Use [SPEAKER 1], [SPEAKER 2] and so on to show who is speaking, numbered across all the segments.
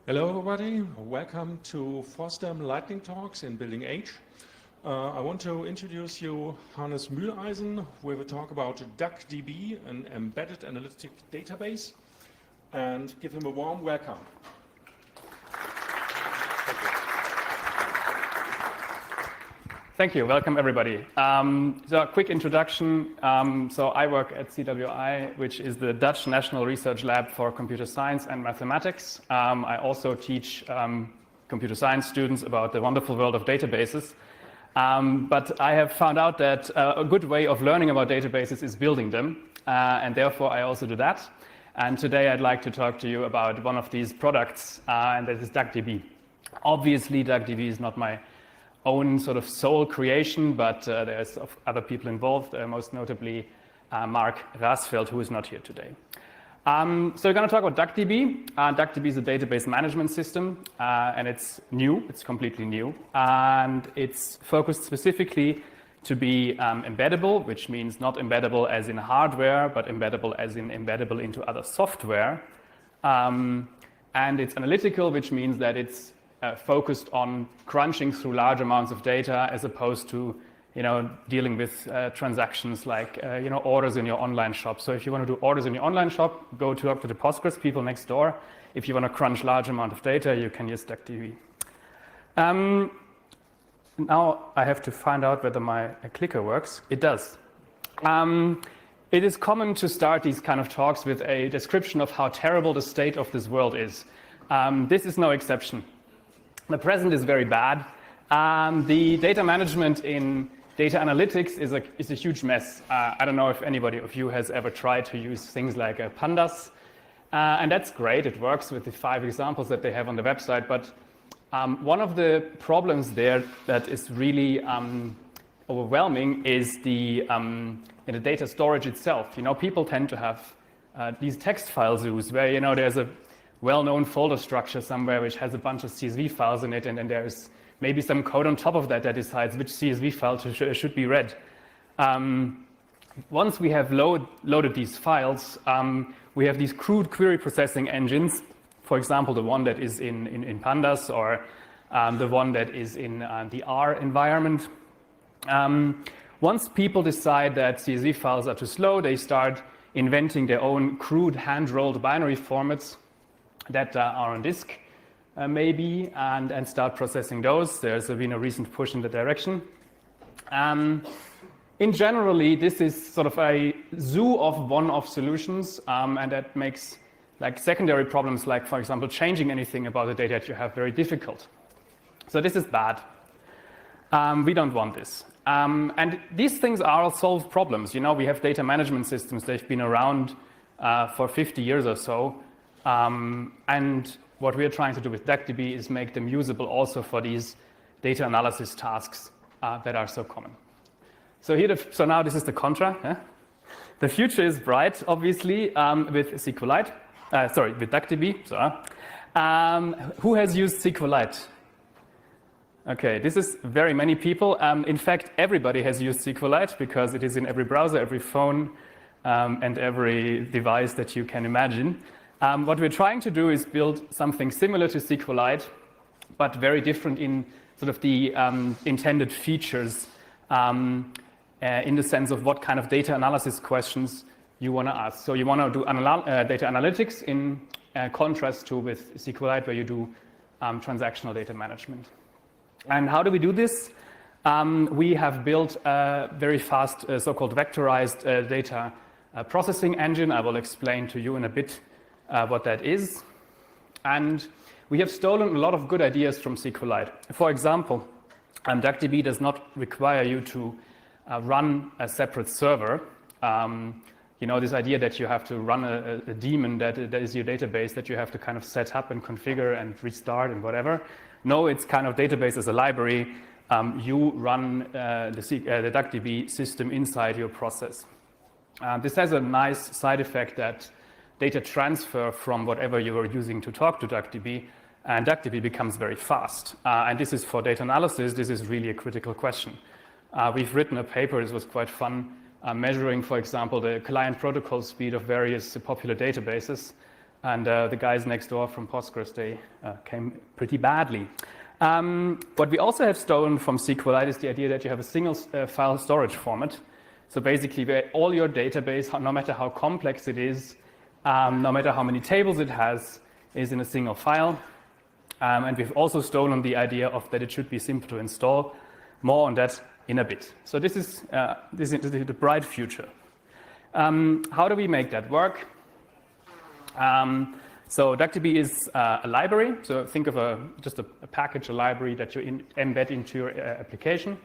[SPEAKER 1] Hello everybody, welcome to FOSDEM Lightning Talks in Building H. I want to introduce you Hannes Mühleisen with a talk about DuckDB, an embedded analytic database, and give him a warm welcome.
[SPEAKER 2] Thank you. Welcome, everybody. So a quick introduction. So I work at CWI, which is the Dutch National Research Lab for Computer Science and Mathematics. I also teach computer science students about the wonderful world of databases. But I have found out that a good way of learning about databases is building them. And therefore, I also do that. And today, I'd like to talk to you about one of these products, and that is DuckDB. Obviously, DuckDB is not my own sort of sole creation, but there's other people involved, most notably Mark Rasfeld, who is not here today. So we're going to talk about DuckDB. DuckDB is a database management system, and it's new. It's completely new. And it's focused specifically to be embeddable, which means not embeddable as in hardware, but embeddable as in embeddable into other software. And it's analytical, which means that it's focused on crunching through large amounts of data as opposed to, dealing with transactions like, orders in your online shop. So if you want to do orders in your online shop, go talk to the Postgres people next door. If you want to crunch large amount of data, you can use DuckDB. Now I have to find out whether my clicker works. It does. It is common to start these kind of talks with a description of how terrible the state of this world is. This is no exception. The present is very bad. The data management in data analytics is a huge mess. I don't know if anybody of you has ever tried to use things like Pandas. And that's great. It works with the 5 examples that they have on the website. But one of the problems there that is really overwhelming is the data storage itself. People tend to have these text file zoos where, there's a well-known folder structure somewhere which has a bunch of CSV files in it, and then there's maybe some code on top of that decides which CSV file should be read. Once we have loaded these files, we have these crude query processing engines, for example, the one that is in Pandas or the one that is in the R environment. Once people decide that CSV files are too slow, they start inventing their own crude hand-rolled binary formats that are on disk, maybe, and start processing those. There's been a recent push in the direction. In generally, this is sort of a zoo of one-off solutions, and that makes secondary problems like, for example, changing anything about the data that you have very difficult. So this is bad. We don't want this. And these things are solved problems. We have data management systems. They've been around for 50 years or so. And what we are trying to do with DuckDB is make them usable also for these data analysis tasks that are so common. So now this is the contra. Yeah? The future is bright, obviously, with SQLite. With DuckDB. Who has used SQLite? Okay, this is very many people. In fact, everybody has used SQLite because it is in every browser, every phone, and every device that you can imagine. What we're trying to do is build something similar to SQLite, but very different in sort of the intended features in the sense of what kind of data analysis questions you want to ask. So you want to do data analytics in contrast to with SQLite, where you do transactional data management. And how do we do this? We have built a very fast so-called vectorized data processing engine. I will explain to you in a bit what that is. And we have stolen a lot of good ideas from SQLite. For example, DuckDB does not require you to run a separate server. This idea that you have to run a daemon that is your database that you have to kind of set up and configure and restart and whatever. No, it's kind of database as a library. You run the DuckDB system inside your process. This has a nice side effect that data transfer from whatever you are using to talk to DuckDB, and DuckDB becomes very fast. And this is for data analysis, this is really a critical question. We've written a paper, this was quite fun, measuring, for example, the client protocol speed of various popular databases. And the guys next door from Postgres, they came pretty badly. What we also have stolen from SQLite is the idea that you have a single file storage format. So basically, where all your database, no matter how complex it is, no matter how many tables it has, is in a single file. And we've also stolen the idea of that it should be simple to install. More on that in a bit. So this is the bright future. How do we make that work? So DuckDB is a library. So think of just a package, a library that you embed into your application.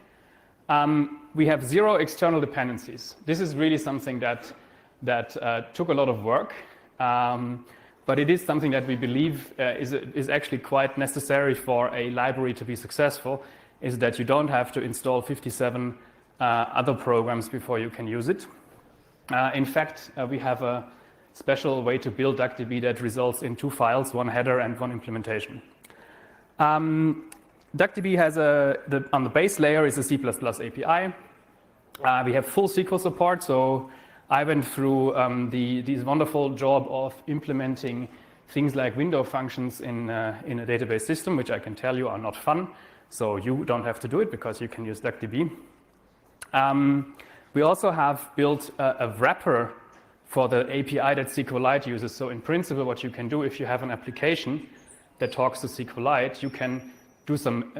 [SPEAKER 2] We have 0 external dependencies. This is really something that took a lot of work, but it is something that we believe is actually quite necessary for a library to be successful, is that you don't have to install 57 other programs before you can use it. In fact, we have a special way to build DuckDB that results in 2 files, 1 header and 1 implementation. DuckDB has on the base layer is a C++ API. We have full SQL support, so I went through this wonderful job of implementing things like window functions in a database system, which I can tell you are not fun. So you don't have to do it because you can use DuckDB. We also have built a wrapper for the API that SQLite uses. So in principle, what you can do if you have an application that talks to SQLite, you can do some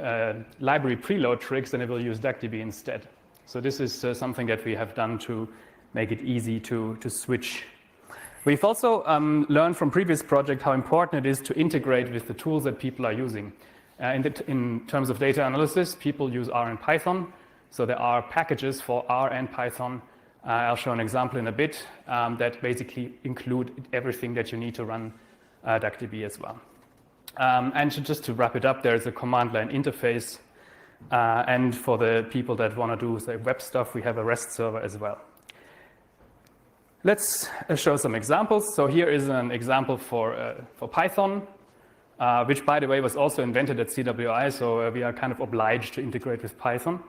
[SPEAKER 2] library preload tricks and it will use DuckDB instead. So this is something that we have done to make it easy to switch. We've also learned from previous projects how important it is to integrate with the tools that people are using. In terms of data analysis, people use R and Python. So there are packages for R and Python. I'll show an example in a bit that basically include everything that you need to run DuckDB as well. And just to wrap it up, there's a command line interface. And for the people that want to do say, web stuff, we have a REST server as well. Let's show some examples. So here is an example for Python, which, by the way, was also invented at CWI. So we are kind of obliged to integrate with Python.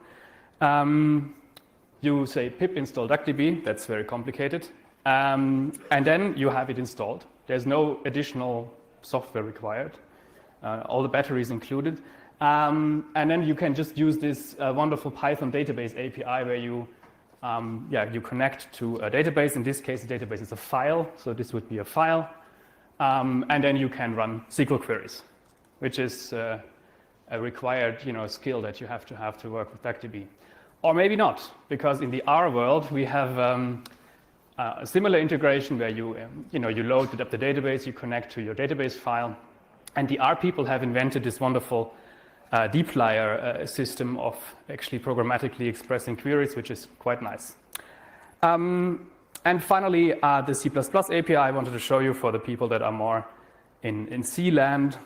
[SPEAKER 2] You say pip install DuckDB. That's very complicated. And then you have it installed. There's no additional software required. All the batteries included. And then you can just use this wonderful Python database API where you connect to a database. In this case, the database is a file. So this would be a file. And then you can run SQL queries, which is a required skill that you have to work with DuckDB. Or maybe not, because in the R world, we have a similar integration where you load up the database, you connect to your database file. And the R people have invented this wonderful dplyr system of actually programmatically expressing queries, which is quite nice. And finally, the C++ API I wanted to show you for the people that are more in C land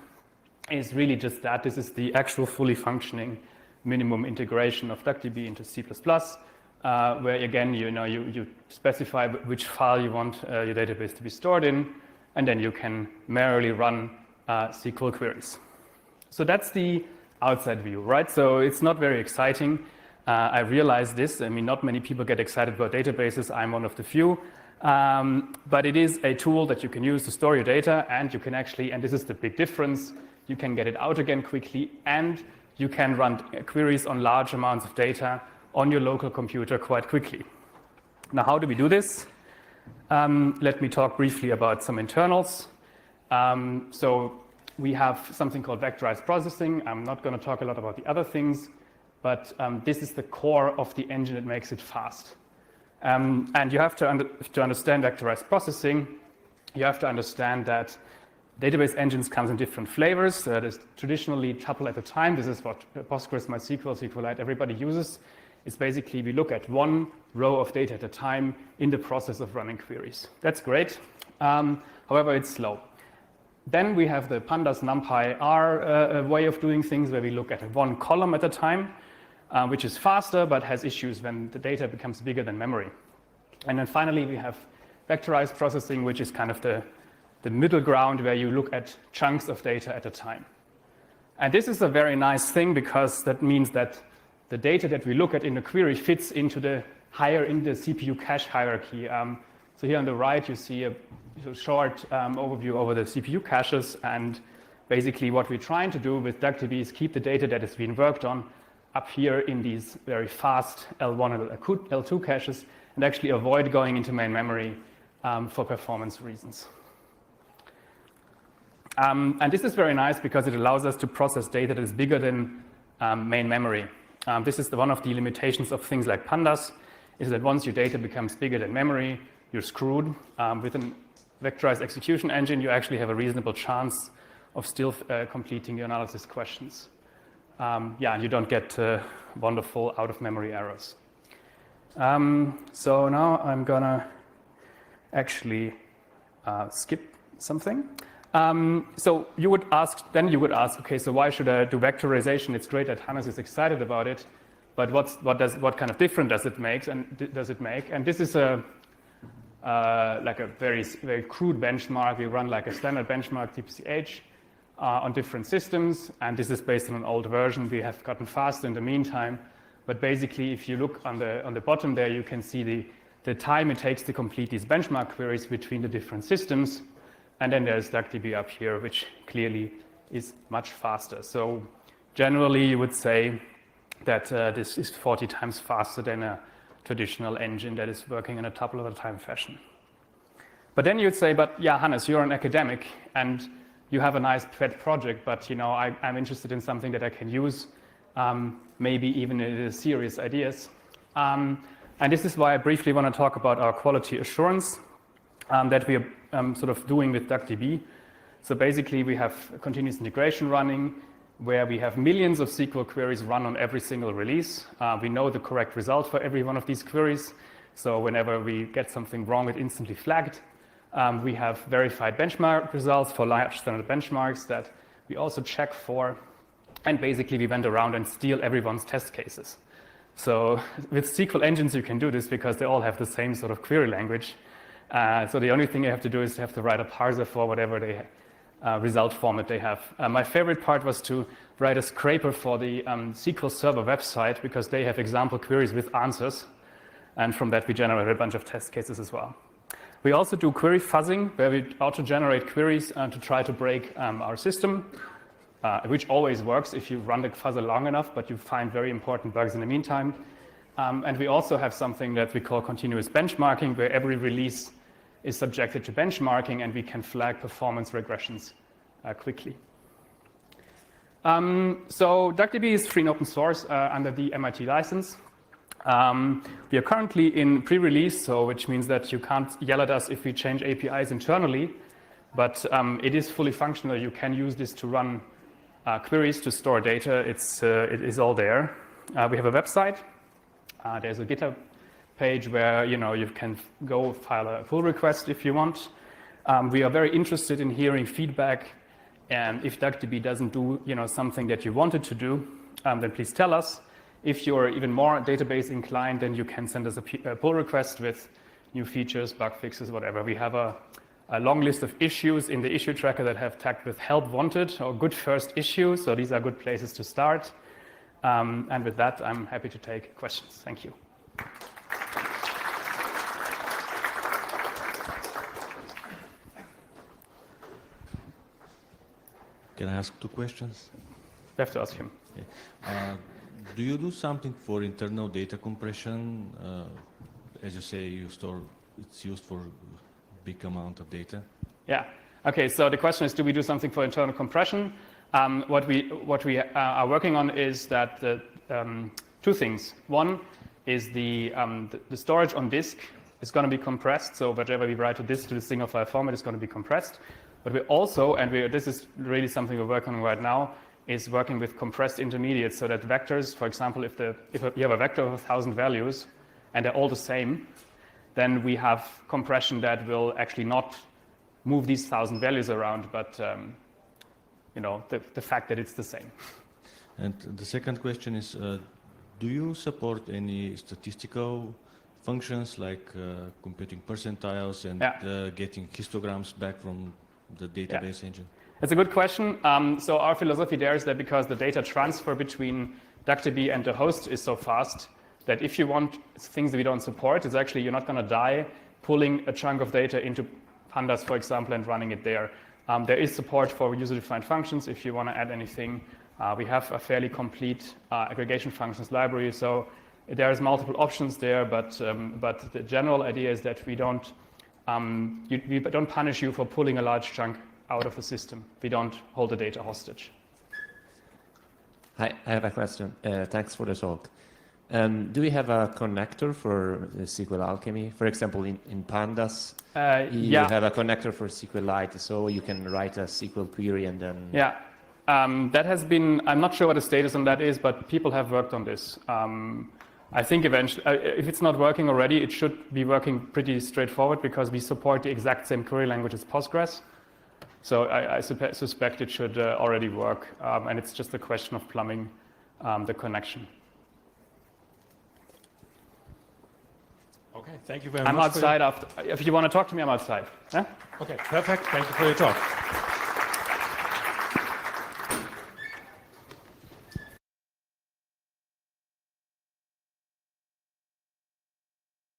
[SPEAKER 2] is really just that. This is the actual fully functioning minimum integration of DuckDB into C++, where again, you specify which file you want your database to be stored in, and then you can merely run SQL queries. So that's the outside view, right? So it's not very exciting. I realize this. I mean, not many people get excited about databases. I'm one of the few. But it is a tool that you can use to store your data, and you can actually, and this is the big difference, you can get it out again quickly, and you can run queries on large amounts of data on your local computer quite quickly. Now, how do we do this? Let me talk briefly about some internals. So we have something called vectorized processing. I'm not going to talk a lot about the other things, but this is the core of the engine that makes it fast. And you have to understand vectorized processing. You have to understand that database engines comes in different flavors. There's traditionally tuple at a time. This is what Postgres, MySQL, SQLite, everybody uses. It's basically we look at one row of data at a time in the process of running queries. That's great. However, it's slow. Then we have the pandas, numpy, R way of doing things where we look at one column at a time, which is faster but has issues when the data becomes bigger than memory. And then finally, we have vectorized processing, which is kind of the middle ground where you look at chunks of data at a time. And this is a very nice thing because that means that the data that we look at in the query fits into the higher in the CPU cache hierarchy. So here on the right, you see a short overview over the CPU caches, and basically what we're trying to do with DuckDB is keep the data that is being worked on up here in these very fast L1 and L2 caches, and actually avoid going into main memory for performance reasons. And this is very nice because it allows us to process data that is bigger than main memory. This is one of the limitations of things like pandas, is that once your data becomes bigger than memory, you're screwed. With a vectorized execution engine, you actually have a reasonable chance of still completing your analysis questions. And you don't get wonderful out-of-memory errors. So now I'm gonna actually skip something. So you would ask, okay, so why should I do vectorization? It's great that Hannes is excited about it, but what kind of difference does it make? And this is like a very, very crude benchmark. We run like a standard benchmark TPCH on different systems, and this is based on an old version. We have gotten faster in the meantime, but basically, if you look on the bottom there, you can see the time it takes to complete these benchmark queries between the different systems. And then there's DuckDB up here, which clearly is much faster. So generally, you would say that this is 40 times faster than a traditional engine that is working in a tuple-at-a-time fashion. But then you'd say, but yeah, Hannes, you're an academic and you have a nice pet project, but I'm interested in something that I can use, maybe even in the serious ideas. And this is why I briefly want to talk about our quality assurance that we are sort of doing with DuckDB. So basically, we have continuous integration running, where we have millions of SQL queries run on every single release. We know the correct result for every one of these queries. So whenever we get something wrong, it's instantly flagged. We have verified benchmark results for large standard benchmarks that we also check for. And basically, we went around and steal everyone's test cases. So with SQL engines, you can do this because they all have the same sort of query language. So the only thing you have to do is you have to write a parser for whatever they result format they have. My favorite part was to write a scraper for the SQL Server website because they have example queries with answers. And from that, we generate a bunch of test cases as well. We also do query fuzzing, where we auto-generate queries to try to break our system, which always works if you run the fuzzer long enough, but you find very important bugs in the meantime. And we also have something that we call continuous benchmarking, where every release is subjected to benchmarking, and we can flag performance regressions quickly. So DuckDB is free and open source under the MIT license. We are currently in pre-release, so which means that you can't yell at us if we change APIs internally, but it is fully functional. You can use this to run queries to store data. It is all there. We have a website. There's a GitHub page where you can go file a pull request if you want. We are very interested in hearing feedback, and if DuckDB doesn't do something that you wanted to do, then please tell us. If you're even more database inclined, then you can send us a pull request with new features, bug fixes, whatever. We have a long list of issues in the issue tracker that have tagged with help wanted or good first issue, so these are good places to start. And with that, I'm happy to take questions. Thank you.
[SPEAKER 3] Can I ask 2 questions?
[SPEAKER 2] You have to ask him.
[SPEAKER 3] Okay. Do you do something for internal data compression? As you say, it's used for big amount of data.
[SPEAKER 2] Yeah. Okay. So the question is, do we do something for internal compression? What we are working on is that 2 things. One is the storage on disk is going to be compressed. So whatever we write to disk to the single file format is going to be compressed. But we also, this is really something we're working on right now, is working with compressed intermediates so that vectors, for example, if you have a vector of 1,000 values and they're all the same, then we have compression that will actually not move these 1,000 values around, but the fact that it's the same.
[SPEAKER 3] And the second question is, do you support any statistical functions like computing percentiles and getting histograms back from the database engine?
[SPEAKER 2] It's a good question. So our philosophy there is that because the data transfer between DuckDB and the host is so fast, that if you want things that we don't support, it's actually you're not going to die pulling a chunk of data into pandas, for example, and running it there. There is support for user-defined functions if you want to add anything. We have a fairly complete aggregation functions library, so there's multiple options there, but the general idea is that we don't punish you for pulling a large chunk out of the system. We don't hold the data hostage.
[SPEAKER 4] Hi, I have a question. Thanks for the talk. Do we have a connector for SQL Alchemy? For example, in Pandas, you have a connector for SQLite, so you can write a SQL query and then...
[SPEAKER 2] Yeah, that has been, I'm not sure what the status on that is, but people have worked on this. I think eventually, if it's not working already, it should be working pretty straightforward because we support the exact same query language as Postgres. So I suspect it should already work, and it's just a question of plumbing the connection.
[SPEAKER 1] Okay, thank you very much.
[SPEAKER 2] I'm outside after. If you want to talk to me, I'm outside. Yeah?
[SPEAKER 1] Okay, perfect. Thank you for your talk.